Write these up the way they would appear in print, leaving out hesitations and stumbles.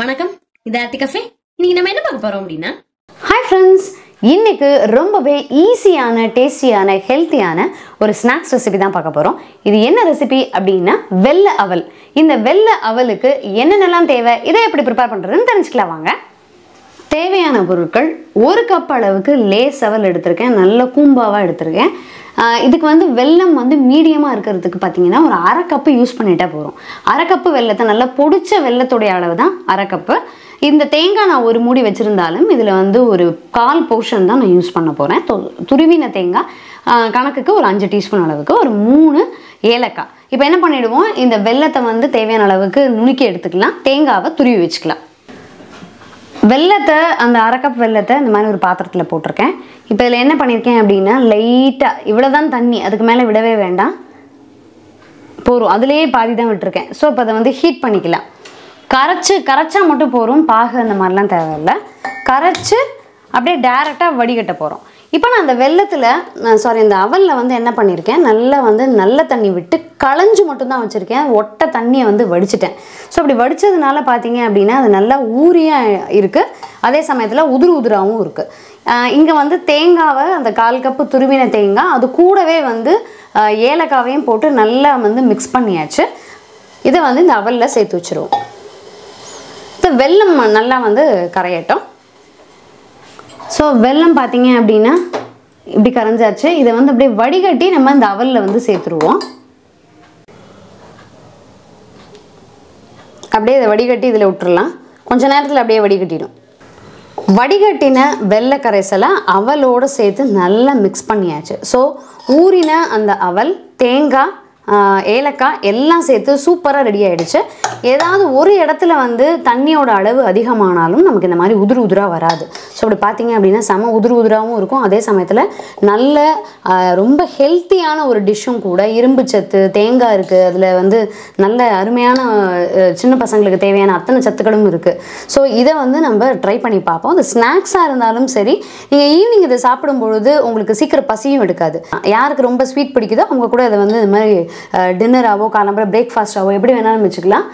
வணக்கம், இது ஆர்த்தி கஃபே. இன்னைக்கு நம்ம என்ன பார்க்க போறோம் அப்படின்னா, ஹாய் ஃப்ரெண்ட்ஸ், இன்னைக்கு ரொம்பவே ஈஸியான டேஸ்டியான ஹெல்த்தியான ஒரு ஸ்நாக்ஸ் ரெசிபி தான் பார்க்க போகிறோம். இது என்ன ரெசிபி அப்படின்னா வெள்ளை அவல். இந்த வெள்ளை அவலுக்கு என்னென்னலாம் தேவை, இதை எப்படி ப்ரிப்பேர் பண்ணுறதுன்னு தெரிஞ்சுக்கலாம் வாங்க. தேவையான பொருட்கள்: 1 கப் அளவுக்கு லேஸ் அவல் எடுத்திருக்கேன், நல்ல கூம்பாவாக எடுத்திருக்கேன். இதுக்கு வெல்லம் மீடியமாக இருக்கிறதுக்கு பார்த்தீங்கன்னா ஒரு 1/2 கப்பு யூஸ் பண்ணிட்டா போகிறோம். 1/2 கப்பு வெல்லத்தை நல்லா பொடிச்ச வெல்லத்துடைய அளவு தான் 1/2 கப்பு. இந்த தேங்காய் நான் ஒரு மூடி வச்சுருந்தாலும் இதில் ஒரு 1/4 போர்ஷன் தான் நான் யூஸ் பண்ண போகிறேன். துருவின தேங்காய் கணக்குக்கு ஒரு 5 டீஸ்பூன் அளவுக்கு, ஒரு 3 ஏலக்காய். இப்போ என்ன பண்ணிவிடுவோம், இந்த வெல்லத்தை தேவையான அளவுக்கு நுணுக்கி எடுத்துக்கலாம், தேங்காவை துருவி வச்சுக்கலாம். வெல்லத்தை, அந்த 1/2 கப் வெல்லத்தை இந்த மாதிரி ஒரு பாத்திரத்தில் போட்டிருக்கேன். இப்போ இதில் என்ன பண்ணியிருக்கேன் அப்படின்னா, லைட்டாக இவ்வளோதான் தண்ணி, அதுக்கு மேலே விடவே வேண்டாம், போரும், அதுலேயே பாதி தான் விட்டுருக்கேன். ஸோ இப்போ அதை ஹீட் பண்ணிக்கலாம். கரைச்சா மட்டும் போகிறோம், பாகு அந்த மாதிரிலாம் தேவையில்லை. கரைச்சி அப்படியே டேரெக்டாக வடிகட்ட போகிறோம். இப்போ நான் அந்த வெல்லத்தில் இந்த அவலில் என்ன பண்ணியிருக்கேன், நல்லா நல்ல தண்ணி விட்டு களைஞ்சு மட்டும்தான் வச்சுருக்கேன். ஒட்டை தண்ணியை வடிச்சிட்டேன். ஸோ அப்படி வடித்ததுனால பார்த்தீங்க அப்படின்னா அது நல்லா ஊறியாக இருக்குது, அதே சமயத்தில் உதிராகவும் இருக்குது. இங்கே தேங்காவை, அந்த 1/4 கப்பு துருவின தேங்காய், அது கூடவே ஏலக்காவையும் போட்டு நல்லா மிக்ஸ் பண்ணியாச்சு. இதை இந்த அவலில் சேர்த்து வச்சுருவோம். இந்த வெல்லம் நல்லா கரையட்டும். ஸோ வெல்லம் பார்த்தீங்க அப்படின்னா இப்படி கரைஞ்சாச்சு. இதை அப்படியே வடிகட்டி நம்ம இந்த அவலில் சேர்த்துருவோம். அப்படியே இதை வடிகட்டி இதில் விட்டுறலாம். கொஞ்ச நேரத்தில் அப்படியே வடிகட்டிடும். வடிகட்டின வெள்ளை கரைசலை அவலோடு சேர்த்து நல்லா மிக்ஸ் பண்ணியாச்சு. ஸோ ஊறின அந்த அவல், தேங்காய், ஏலக்காய் எல்லாம் சேர்த்து சூப்பராக ரெடி ஆகிடுச்சு. ஏதாவது ஒரு இடத்துல தண்ணியோட அளவு அதிகமானாலும் நமக்கு இந்த மாதிரி உதிராக வராது. ஸோ அப்படி பார்த்தீங்க அப்படின்னா செம உதிராகவும் இருக்கும், அதே சமயத்தில் நல்ல ரொம்ப ஹெல்த்தியான ஒரு டிஷ்ஷும் கூட. இரும்பு சத்து, தேங்காய் இருக்குது, அதில் நல்ல அருமையான சின்ன பசங்களுக்கு தேவையான அத்தனை சத்துக்களும் இருக்குது. ஸோ இதை நம்ம ட்ரை பண்ணி பார்ப்போம். அது ஸ்நாக்ஸாக இருந்தாலும் சரி, நீங்கள் ஈவினிங் இதை சாப்பிடும் பொழுது உங்களுக்கு சீக்கிரம் பசியும் எடுக்காது. யாருக்கு ரொம்ப ஸ்வீட் பிடிக்குதோ அவங்க கூட இதை இது மாதிரி டின்னராகவோ காலம்பரம் பிரேக்ஃபாஸ்டாகவோ எப்படி வேணாலும் வச்சுக்கலாம்.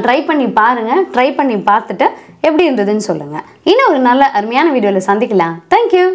ட்ரை பண்ணி பாருங்கள். ட்ரை பண்ணி பார்த்துட்டு எப்படி இருந்ததுன்னு சொல்லுங்கள். இன்னும் ஒரு நல்ல அருமையான வீடியோவில் சந்திக்கலாம். தேங்க்யூ.